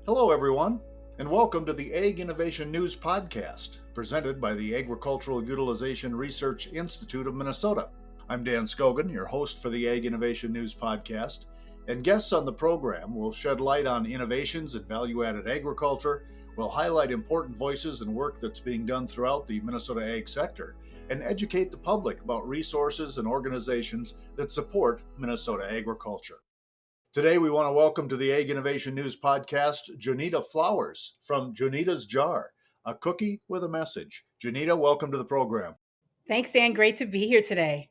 Hello, everyone, and welcome to the Ag Innovation News Podcast, presented by the Agricultural Utilization Research Institute of Minnesota. I'm Dan Scogan, your host for the Ag Innovation News Podcast, and guests on the program will shed light on innovations in value-added agriculture, will highlight important voices and work that's being done throughout the Minnesota ag sector, and educate the public about resources and organizations that support Minnesota agriculture. Today, we want to welcome to the Ag Innovation News Podcast, Junita Flowers from Junita's Jar, a cookie with a message. Junita, welcome to the program. Thanks, Dan. Great to be here today.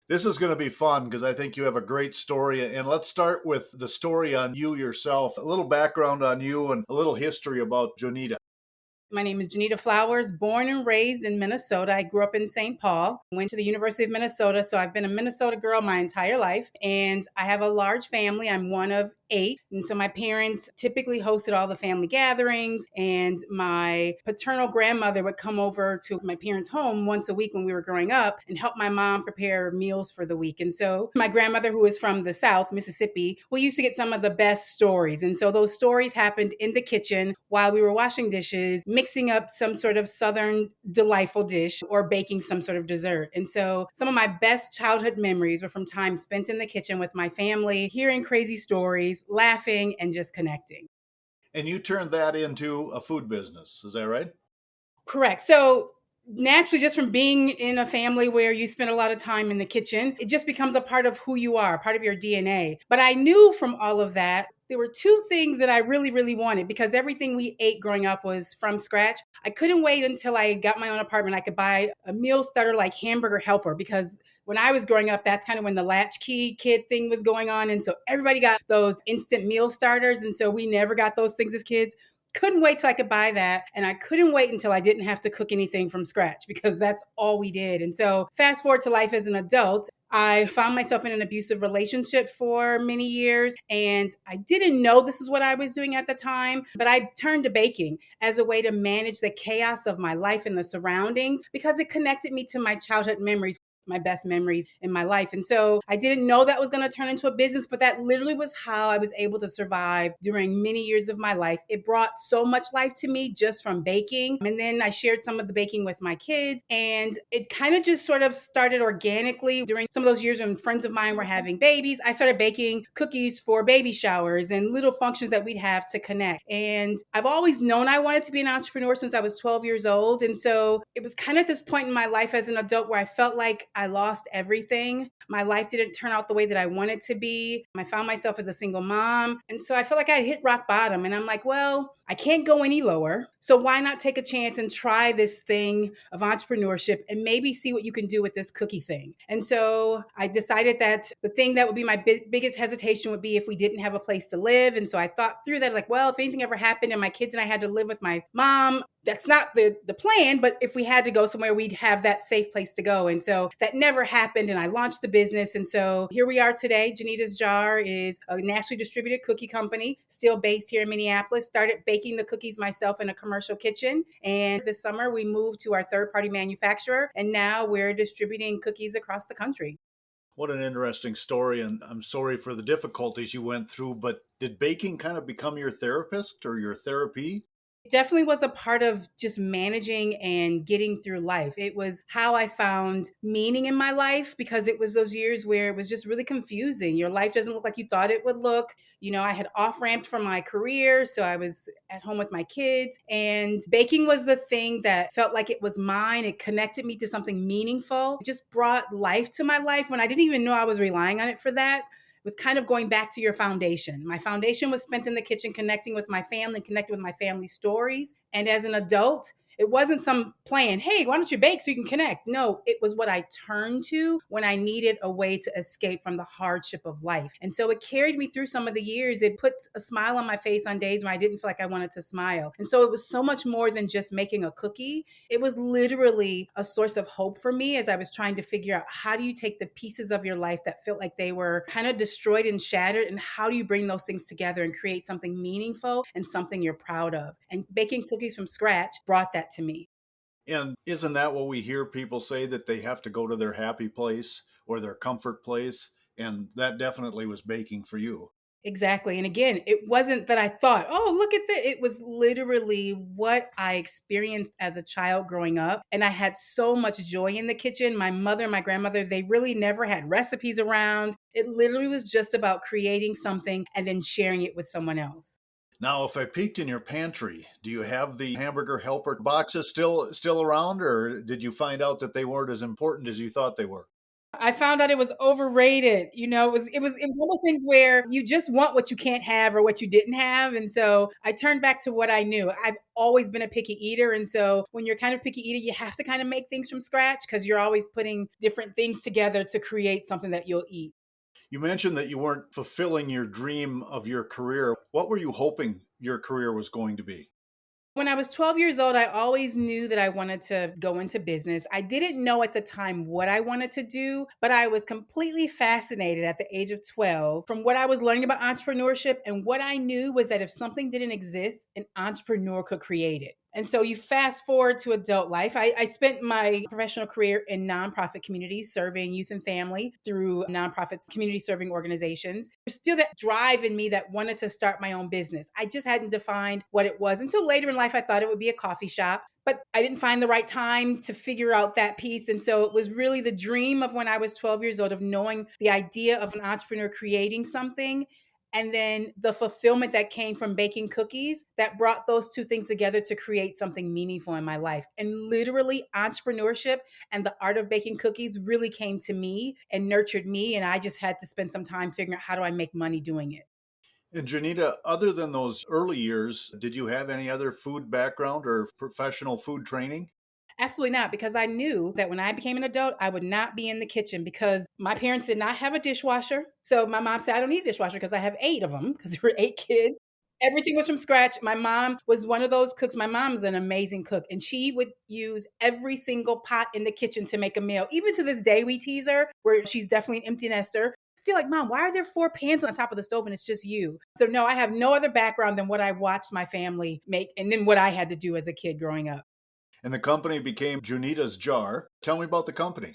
This is going to be fun because I think you have a great story. And let's start with the story on you yourself, a little background on you and a little history about Junita. My name is Junita Flowers, born and raised in Minnesota. I grew up in St. Paul, went to the University of Minnesota, so I've been a Minnesota girl my entire life. And I have a large family. I'm one of 8. And so my parents typically hosted all the family gatherings, and my paternal grandmother would come over to my parents' home once a week when we were growing up and help my mom prepare meals for the week. And so my grandmother, who is from the South, Mississippi, we used to get some of the best stories. And so those stories happened in the kitchen while we were washing dishes, mixing up some sort of Southern delightful dish or baking some sort of dessert. And so some of my best childhood memories were from time spent in the kitchen with my family, hearing crazy stories, laughing, and just connecting. And you turned that into a food business, is that right? Correct. So naturally, just from being in a family where you spend a lot of time in the kitchen, it just becomes a part of who you are, part of your DNA. But I knew from all of that, there were 2 things that I really, really wanted because everything we ate growing up was from scratch. I couldn't wait until I got my own apartment. I could buy a meal starter like Hamburger Helper because when I was growing up, that's kind of when the latchkey kid thing was going on. And so everybody got those instant meal starters. And so we never got those things as kids. Couldn't wait till I could buy that. And I couldn't wait until I didn't have to cook anything from scratch because that's all we did. And so fast forward to life as an adult, I found myself in an abusive relationship for many years, and I didn't know this is what I was doing at the time, but I turned to baking as a way to manage the chaos of my life and the surroundings because it connected me to my childhood memories, my best memories in my life. And so I didn't know that was going to turn into a business, but that literally was how I was able to survive during many years of my life. It brought so much life to me just from baking. And then I shared some of the baking with my kids, and it kind of just sort of started organically during some of those years when friends of mine were having babies. I started baking cookies for baby showers and little functions that we'd have to connect. And I've always known I wanted to be an entrepreneur since I was 12 years old. And so it was kind of at this point in my life as an adult where I felt like I lost everything. My life didn't turn out the way that I wanted to be. I found myself as a single mom. And so I felt like I hit rock bottom. And I'm like, well, I can't go any lower. So why not take a chance and try this thing of entrepreneurship and maybe see what you can do with this cookie thing? And so I decided that the thing that would be my biggest hesitation would be if we didn't have a place to live. And so I thought through that, like, well, if anything ever happened and my kids and I had to live with my mom, that's not the plan, but if we had to go somewhere, we'd have that safe place to go. And so that never happened. And I launched the business. And so here we are today. Junita's Jar is a nationally distributed cookie company, still based here in Minneapolis. Started baking the cookies myself in a commercial kitchen. And this summer we moved to our third-party manufacturer. And now we're distributing cookies across the country. What an interesting story, and I'm sorry for the difficulties you went through, but did baking kind of become your therapist or your therapy? It definitely was a part of just managing and getting through life. It was how I found meaning in my life because it was those years where it was just really confusing. Your life doesn't look like you thought it would look. You know, I had off ramped from my career, so I was at home with my kids, and baking was the thing that felt like it was mine. It connected me to something meaningful. It just brought life to my life when I didn't even know I was relying on it for that. Was kind of going back to your foundation. My foundation was spent in the kitchen, connecting with my family, connecting with my family stories. And as an adult, it wasn't some plan, hey, why don't you bake so you can connect? No, it was what I turned to when I needed a way to escape from the hardship of life. And so it carried me through some of the years. It put a smile on my face on days when I didn't feel like I wanted to smile. And so it was so much more than just making a cookie. It was literally a source of hope for me as I was trying to figure out how do you take the pieces of your life that felt like they were kind of destroyed and shattered, and how do you bring those things together and create something meaningful and something you're proud of? And baking cookies from scratch brought that to me. And isn't that what we hear people say, that they have to go to their happy place or their comfort place? And that definitely was baking for you. Exactly. And again, it wasn't that I thought, oh, look at that. It was literally what I experienced as a child growing up. And I had so much joy in the kitchen. My mother, my grandmother, they really never had recipes around. It literally was just about creating something and then sharing it with someone else. Now, if I peeked in your pantry, do you have the hamburger helper boxes still around, or did you find out that they weren't as important as you thought they were? I found out it was overrated. It was one of those things where you just want what you can't have or what you didn't have. And so I turned back to what I knew. I've always been a picky eater. And so when you're kind of picky eater, you have to kind of make things from scratch because you're always putting different things together to create something that you'll eat. You mentioned that you weren't fulfilling your dream of your career. What were you hoping your career was going to be? When I was 12 years old, I always knew that I wanted to go into business. I didn't know at the time what I wanted to do, but I was completely fascinated at the age of 12 from what I was learning about entrepreneurship. And what I knew was that if something didn't exist, an entrepreneur could create it. And so you fast forward to adult life. I spent my professional career in nonprofit communities, serving youth and family through nonprofits, community serving organizations. There's still that drive in me that wanted to start my own business. I just hadn't defined what it was until later in life. I thought it would be a coffee shop, but I didn't find the right time to figure out that piece. And so it was really the dream of when I was 12 years old of knowing the idea of an entrepreneur creating something and then the fulfillment that came from baking cookies that brought those two things together to create something meaningful in my life. And literally, entrepreneurship and the art of baking cookies really came to me and nurtured me. And I just had to spend some time figuring out how do I make money doing it. And Janita, other than those early years, did you have any other food background or professional food training? Absolutely not, because I knew that when I became an adult, I would not be in the kitchen because my parents did not have a dishwasher. So my mom said, I don't need a dishwasher because I have eight of them because there were eight kids. Everything was from scratch. My mom was one of those cooks. My mom's an amazing cook, and she would use every single pot in the kitchen to make a meal. Even to this day, we tease her where she's definitely an empty nester. Still like, Mom, why are there four pans on top of the stove and it's just you? So, no, I have no other background than what I watched my family make and then what I had to do as a kid growing up. And the company became Junita's Jar. Tell me about the company.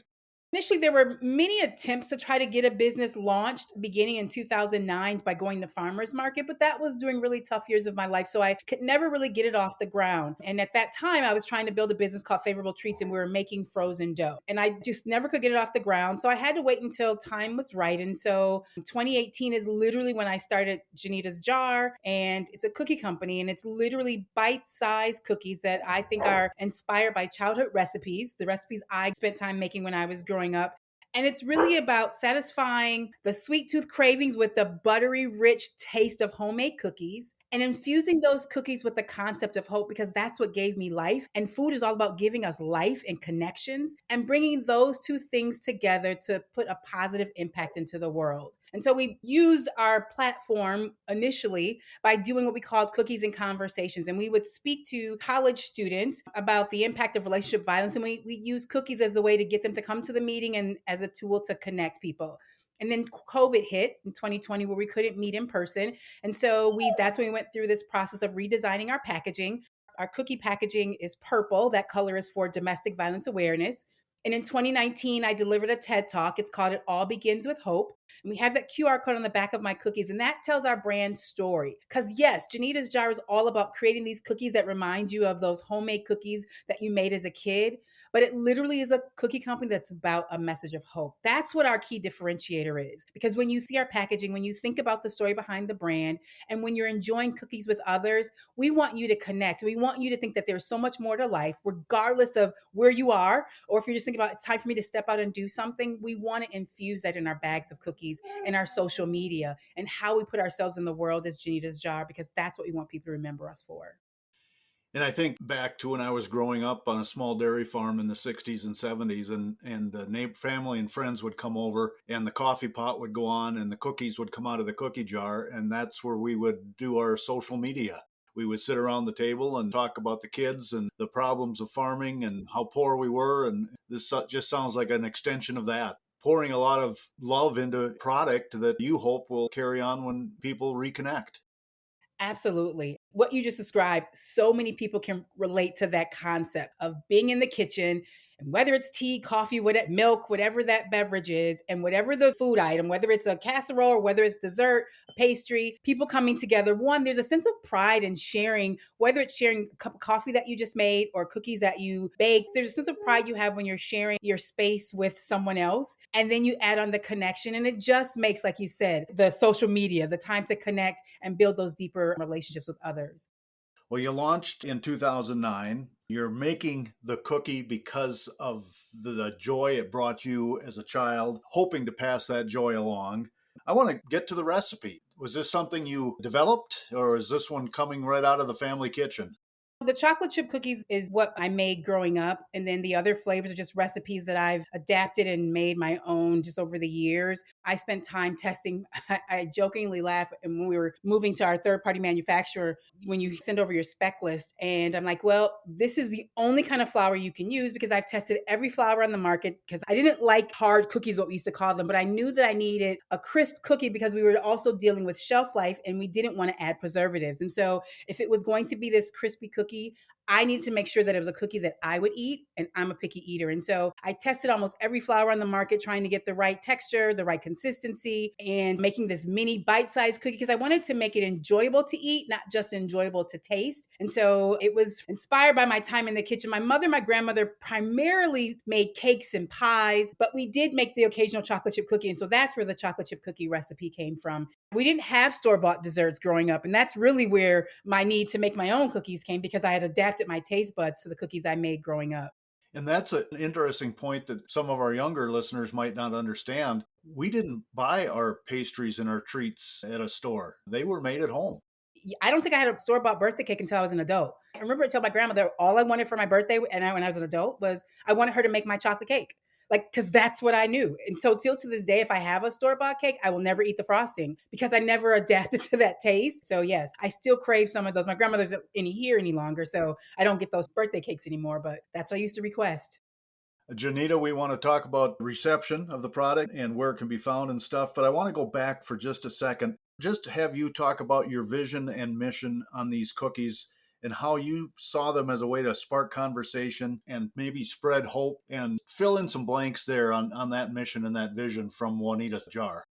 Initially, there were many attempts to try to get a business launched beginning in 2009 by going to farmers market, but that was during really tough years of my life. So I could never really get it off the ground. And at that time, I was trying to build a business called Favorable Treats, and we were making frozen dough. And I just never could get it off the ground. So I had to wait until time was right. And so 2018 is literally when I started Janita's Jar, and it's a cookie company, and it's literally bite sized cookies that I think are inspired by childhood recipes, the recipes I spent time making when I was growing up. And it's really about satisfying the sweet tooth cravings with the buttery, rich taste of homemade cookies and infusing those cookies with the concept of hope because that's what gave me life. And food is all about giving us life and connections and bringing those two things together to put a positive impact into the world. And so we used our platform initially by doing what we called cookies and conversations. And we would speak to college students about the impact of relationship violence. And we use cookies as the way to get them to come to the meeting and as a tool to connect people. And then COVID hit in 2020 where we couldn't meet in person. And so that's when we went through this process of redesigning our packaging. Our cookie packaging is purple. That color is for domestic violence awareness. And in 2019, I delivered a TED Talk. It's called It All Begins with Hope. And we have that QR code on the back of my cookies, and that tells our brand story. Because, yes, Janita's Jar is all about creating these cookies that remind you of those homemade cookies that you made as a kid. But it literally is a cookie company that's about a message of hope. That's what our key differentiator is. Because when you see our packaging, when you think about the story behind the brand, and when you're enjoying cookies with others, we want you to connect. We want you to think that there's so much more to life, regardless of where you are, or if you're just thinking about it's time for me to step out and do something. We want to infuse that in our bags of cookies, in our social media, and how we put ourselves in the world as Janita's Jar, because that's what we want people to remember us for. And I think back to when I was growing up on a small dairy farm in the 60s and 70s, and the neighbor, family and friends would come over, and the coffee pot would go on, and the cookies would come out of the cookie jar, and that's where we would do our social media. We would sit around the table and talk about the kids and the problems of farming and how poor we were, and this just sounds like an extension of that. Pouring a lot of love into a product that you hope will carry on when people reconnect. Absolutely. What you just described, so many people can relate to that concept of being in the kitchen And whether it's tea, coffee, whatever, milk, whatever that beverage is, and whatever the food item, whether it's a casserole or whether it's dessert, a pastry, people coming together. One, there's a sense of pride in sharing, whether it's sharing a cup of coffee that you just made or cookies that you baked. There's a sense of pride you have when you're sharing your space with someone else. And then you add on the connection, and it just makes, like you said, the social media, the time to connect and build those deeper relationships with others. Well, you launched in 2009. You're making the cookie because of the joy it brought you as a child, hoping to pass that joy along. I want to get to the recipe. Was this something you developed, or is this one coming right out of the family kitchen? The chocolate chip cookies is what I made growing up. And then the other flavors are just recipes that I've adapted and made my own just over the years. I spent time testing. I jokingly laugh. And when we were moving to our third party manufacturer, when you send over your spec list, and I'm like, well, this is the only kind of flour you can use because I've tested every flour on the market because I didn't like hard cookies, what we used to call them, but I knew that I needed a crisp cookie because we were also dealing with shelf life and we didn't want to add preservatives. And so if it was going to be this crispy cookie, I needed to make sure that it was a cookie that I would eat, and I'm a picky eater. And so I tested almost every flour on the market, trying to get the right texture, the right consistency, and making this mini bite-sized cookie because I wanted to make it enjoyable to eat, not just enjoyable to taste. And so it was inspired by my time in the kitchen. My mother, my grandmother primarily made cakes and pies, but we did make the occasional chocolate chip cookie. And so that's where the chocolate chip cookie recipe came from. We didn't have store-bought desserts growing up, and that's really where my need to make my own cookies came because I had adapted my taste buds to the cookies I made growing up. And that's an interesting point that some of our younger listeners might not understand. We didn't buy our pastries and our treats at a store, they were made at home. I don't think I had a store-bought birthday cake until I was an adult. I remember I told my grandmother all I wanted for my birthday, and when I was an adult, was I wanted her to make my chocolate cake. Like, because that's what I knew. And so till to this day, if I have a store-bought cake, I will never eat the frosting because I never adapted to that taste. So yes, I still crave some of those. My grandmother's in here any longer, so I don't get those birthday cakes anymore, but that's what I used to request. Junita, we want to talk about reception of the product and where it can be found and stuff, but I want to go back for just a second. Just have you talk about your vision and mission on these cookies and how you saw them as a way to spark conversation and maybe spread hope and fill in some blanks there on that mission and that vision from Juanita's jar.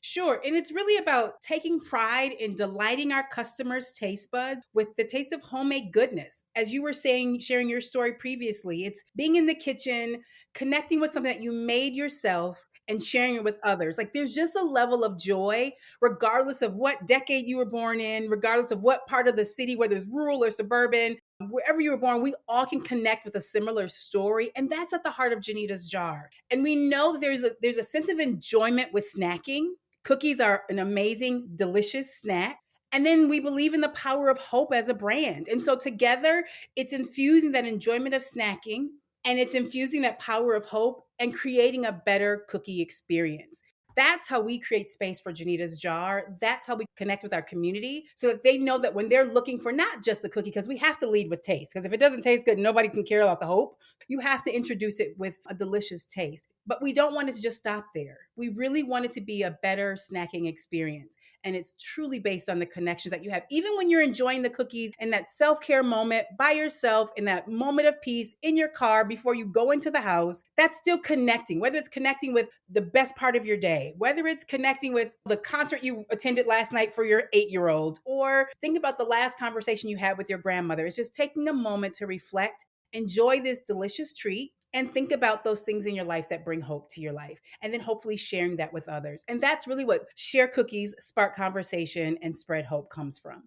Sure. And it's really about taking pride in delighting our customers' taste buds with the taste of homemade goodness. As you were saying, sharing your story previously, it's being in the kitchen, connecting with something that you made yourself and sharing it with others. Like there's just a level of joy, regardless of what decade you were born in, regardless of what part of the city, whether it's rural or suburban, wherever you were born, we all can connect with a similar story. And that's at the heart of Janita's Jar. And we know that there's a sense of enjoyment with snacking. Cookies are an amazing, delicious snack. And then we believe in the power of hope as a brand. And so together, it's infusing that enjoyment of snacking and it's infusing that power of hope and creating a better cookie experience. That's how we create space for Janita's Jar. That's how we connect with our community so that they know that when they're looking for not just the cookie, because we have to lead with taste, because if it doesn't taste good, nobody can care about the hope. You have to introduce it with a delicious taste. But we don't want it to just stop there. We really want it to be a better snacking experience. And it's truly based on the connections that you have. Even when you're enjoying the cookies in that self care moment by yourself, in that moment of peace in your car before you go into the house, that's still connecting, whether it's connecting with the best part of your day, whether it's connecting with the concert you attended last night for your 8-year-old, or think about the last conversation you had with your grandmother. It's just taking a moment to reflect, enjoy this delicious treat, and think about those things in your life that bring hope to your life. And then hopefully sharing that with others. And that's really what Share Cookies, Spark Conversation, and Spread Hope comes from.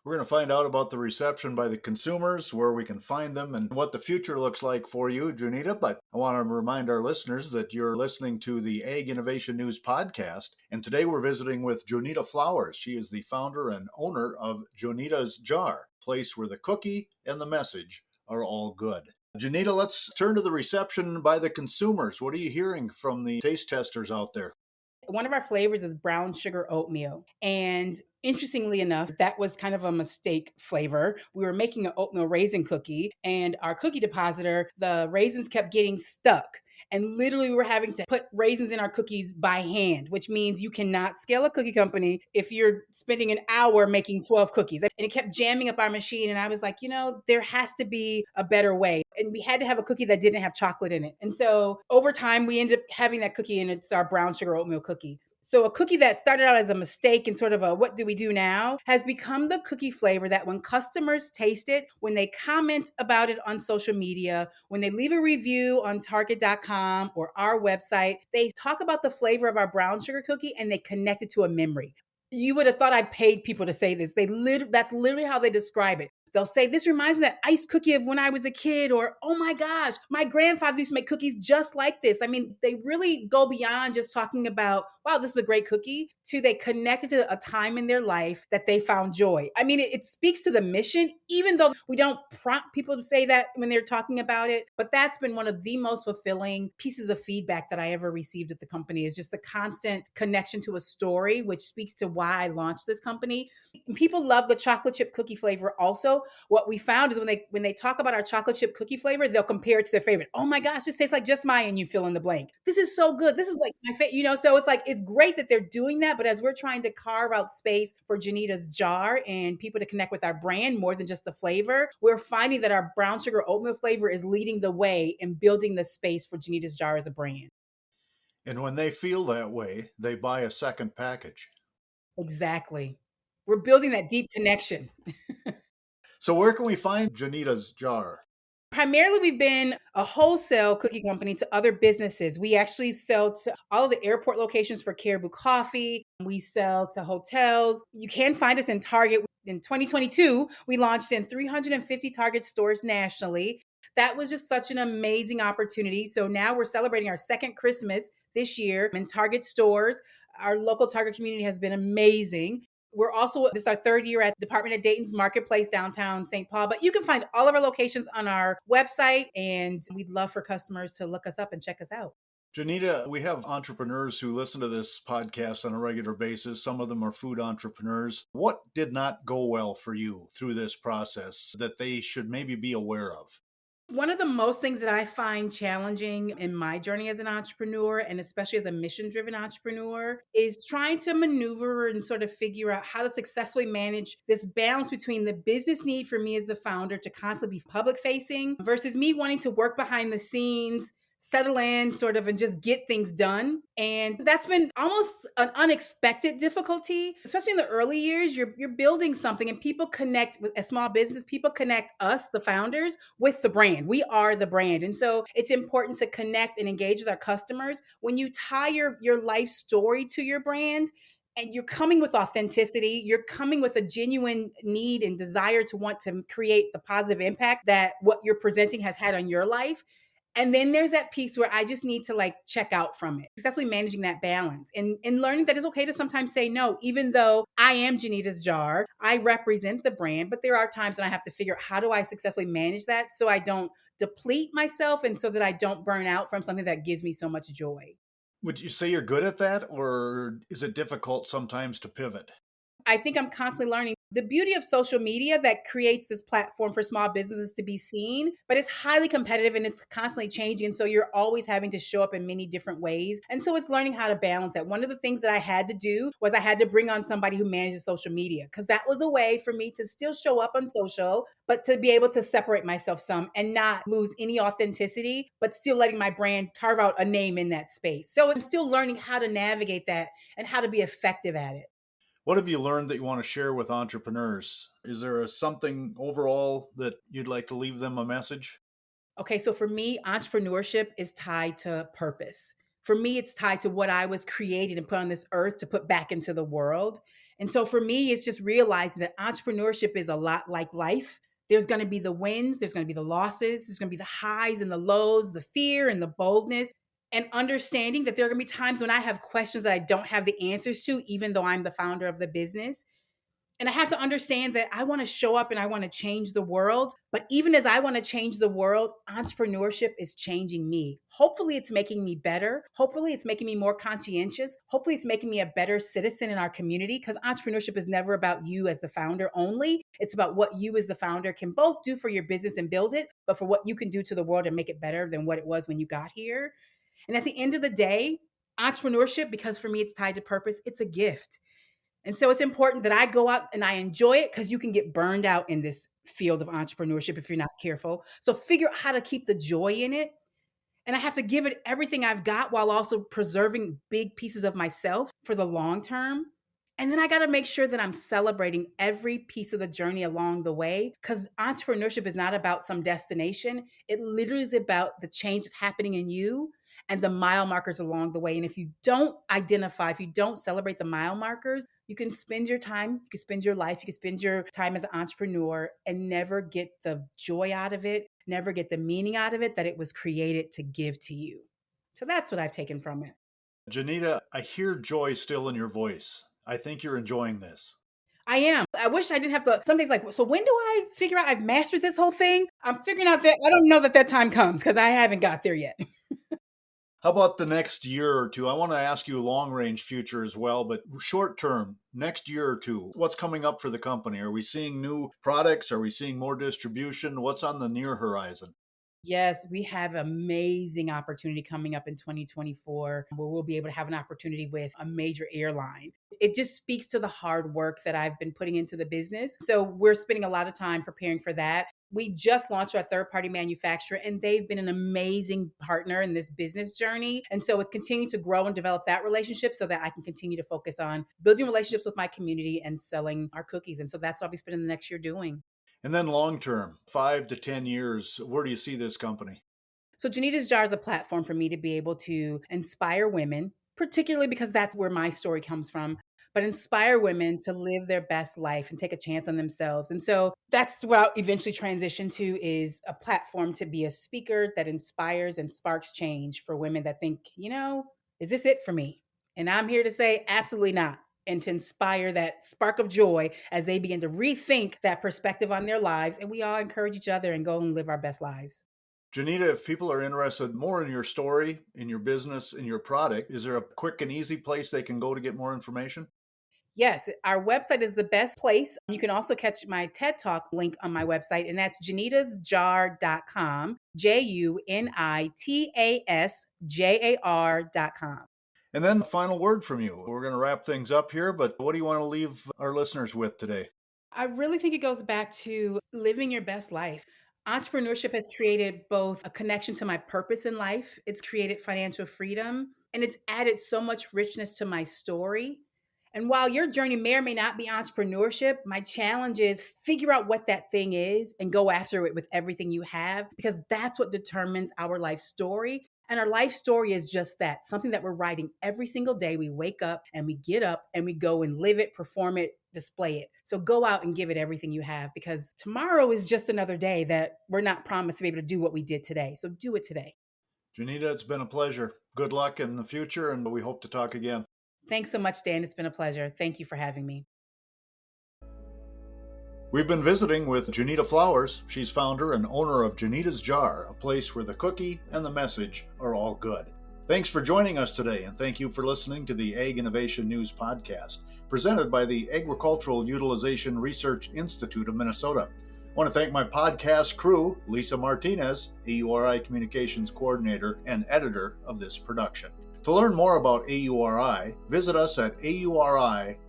We're going to find out about the reception by the consumers, where we can find them, and what the future looks like for you, Junita. But I want to remind our listeners that you're listening to the Ag Innovation News podcast. And today we're visiting with Junita Flowers. She is the founder and owner of Junita's Jar, a place where the cookie and the message are all good. Junita, let's turn to the reception by the consumers. What are you hearing from the taste testers out there? One of our flavors is brown sugar oatmeal. And interestingly enough, that was kind of a mistake flavor. We were making an oatmeal raisin cookie, and our cookie depositor, the raisins kept getting stuck. And literally, we were having to put raisins in our cookies by hand, which means you cannot scale a cookie company if you're spending an hour making 12 cookies. And it kept jamming up our machine. And I was like, there has to be a better way. And we had to have a cookie that didn't have chocolate in it. And so over time, we ended up having that cookie, and it's our brown sugar oatmeal cookie. So a cookie that started out as a mistake and sort of a what do we do now has become the cookie flavor that when customers taste it, when they comment about it on social media, when they leave a review on Target.com or our website, they talk about the flavor of our brown sugar cookie and they connect it to a memory. You would have thought I paid people to say this. That's literally how they describe it. They'll say, this reminds me of that iced cookie of when I was a kid, or, oh my gosh, my grandfather used to make cookies just like this. I mean, they really go beyond just talking about, wow, this is a great cookie, to they connected to a time in their life that they found joy. I mean, it speaks to the mission, even though we don't prompt people to say that when they're talking about it. But that's been one of the most fulfilling pieces of feedback that I ever received at the company, is just the constant connection to a story, which speaks to why I launched this company. People love the chocolate chip cookie flavor also. What we found is when they talk about our chocolate chip cookie flavor, they'll compare it to their favorite. Oh my gosh, this tastes like just mine, and you fill in the blank. This is so good. This is like my favorite, so it's like, it's great that they're doing that. But as we're trying to carve out space for Junita's jar and people to connect with our brand more than just the flavor, we're finding that our brown sugar oatmeal flavor is leading the way in building the space for Junita's jar as a brand. And when they feel that way, they buy a second package. Exactly. We're building that deep connection. So where can we find Junita's jar? Primarily, we've been a wholesale cookie company to other businesses. We actually sell to all of the airport locations for Caribou Coffee. We sell to hotels. You can find us in Target. In 2022, we launched in 350 Target stores nationally. That was just such an amazing opportunity. So now we're celebrating our second Christmas this year in Target stores. Our local Target community has been amazing. We're also, this is our third year at Department of Dayton's Marketplace downtown St. Paul, but you can find all of our locations on our website, and we'd love for customers to look us up and check us out. Junita, we have entrepreneurs who listen to this podcast on a regular basis. Some of them are food entrepreneurs. What did not go well for you through this process that they should maybe be aware of? One of the most things that I find challenging in my journey as an entrepreneur, and especially as a mission driven entrepreneur, is trying to maneuver and sort of figure out how to successfully manage this balance between the business need for me as the founder to constantly be public facing versus me wanting to work behind the scenes, settle in sort of and just get things done. And that's been almost an unexpected difficulty, especially in the early years. You're building something, and people connect with a small business. People connect us, the founders, with the brand. We are the brand. And so it's important to connect and engage with our customers. When you tie your life story to your brand, and you're coming with authenticity, you're coming with a genuine need and desire to want to create the positive impact that what you're presenting has had on your life. And then there's that piece where I just need to like check out from it, successfully managing that balance and learning that it's okay to sometimes say no, even though I am Junita's jar, I represent the brand, but there are times when I have to figure out how do I successfully manage that so I don't deplete myself and so that I don't burn out from something that gives me so much joy. Would you say you're good at that, or is it difficult sometimes to pivot? I think I'm constantly learning. The beauty of social media that creates this platform for small businesses to be seen, but it's highly competitive and it's constantly changing. And so you're always having to show up in many different ways. And so it's learning how to balance that. One of the things that I had to do was I had to bring on somebody who manages social media, because that was a way for me to still show up on social, but to be able to separate myself some and not lose any authenticity, but still letting my brand carve out a name in that space. So I'm still learning how to navigate that and how to be effective at it. What have you learned that you want to share with entrepreneurs? Is there something overall that you'd like to leave them a message? Okay, so for me, entrepreneurship is tied to purpose. For me, it's tied to what I was created and put on this earth to put back into the world. And so for me, it's just realizing that entrepreneurship is a lot like life. There's going to be the wins, there's going to be the losses, there's going to be the highs and the lows, the fear and the boldness, and understanding that there are going to be times when I have questions that I don't have the answers to, even though I'm the founder of the business. And I have to understand that I want to show up and I want to change the world. But even as I want to change the world, entrepreneurship is changing me. Hopefully, it's making me better. Hopefully, it's making me more conscientious. Hopefully, it's making me a better citizen in our community, because entrepreneurship is never about you as the founder only. It's about what you as the founder can both do for your business and build it, but for what you can do to the world and make it better than what it was when you got here. And at the end of the day, entrepreneurship, because for me it's tied to purpose, it's a gift. And so it's important that I go out and I enjoy it, because you can get burned out in this field of entrepreneurship if you're not careful. So figure out how to keep the joy in it. And I have to give it everything I've got while also preserving big pieces of myself for the long term. And then I got to make sure that I'm celebrating every piece of the journey along the way, because entrepreneurship is not about some destination. It literally is about the change that's happening in you and the mile markers along the way. And if you don't identify, if you don't celebrate the mile markers, you can spend your time, you can spend your life, you can spend your time as an entrepreneur and never get the joy out of it, never get the meaning out of it that it was created to give to you. So that's what I've taken from it. Junita, I hear joy still in your voice. I think you're enjoying this. I am. I wish I didn't have to. Some days, like, so when do I figure out I've mastered this whole thing? I'm figuring out that I don't know that time comes, because I haven't got there yet. How about the next year or two? I want to ask you long range future as well, but short term, next year or two, what's coming up for the company? Are we seeing new products? Are we seeing more distribution? What's on the near horizon? Yes, we have amazing opportunity coming up in 2024 where we'll be able to have an opportunity with a major airline. It just speaks to the hard work that I've been putting into the business. So we're spending a lot of time preparing for that. We just launched our third party manufacturer, and they've been an amazing partner in this business journey. And so it's continuing to grow and develop that relationship so that I can continue to focus on building relationships with my community and selling our cookies. And so that's what I'll be spending the next year doing. And then long term, 5 to 10 years, where do you see this company? So Junita's Jar is a platform for me to be able to inspire women, particularly because that's where my story comes from, but inspire women to live their best life and take a chance on themselves. And so that's what I'll eventually transition to, is a platform to be a speaker that inspires and sparks change for women that think, is this it for me? And I'm here to say absolutely not, and to inspire that spark of joy as they begin to rethink that perspective on their lives. And we all encourage each other and go and live our best lives. Junita, if people are interested more in your story, in your business, in your product, is there a quick and easy place they can go to get more information? Yes, our website is the best place. You can also catch my TED Talk link on my website, and that's junitasjar.com, JUNITASJAR.com. And then final word from you. We're going to wrap things up here, but what do you want to leave our listeners with today? I really think it goes back to living your best life. Entrepreneurship has created both a connection to my purpose in life, it's created financial freedom, and it's added so much richness to my story. And while your journey may or may not be entrepreneurship, my challenge is figure out what that thing is and go after it with everything you have, because that's what determines our life story. And our life story is just that, something that we're writing every single day. We wake up and we get up and we go and live it, perform it, display it. So go out and give it everything you have, because tomorrow is just another day that we're not promised to be able to do what we did today. So do it today. Junita, it's been a pleasure. Good luck in the future, and we hope to talk again. Thanks so much, Dan. It's been a pleasure. Thank you for having me. We've been visiting with Junita Flowers. She's founder and owner of Junita's Jar, a place where the cookie and the message are all good. Thanks for joining us today, and thank you for listening to the Ag Innovation News Podcast, presented by the Agricultural Utilization Research Institute of Minnesota. I want to thank my podcast crew, Lisa Martinez, AURI Communications Coordinator and Editor of this production. To learn more about AURI, visit us at auri.org.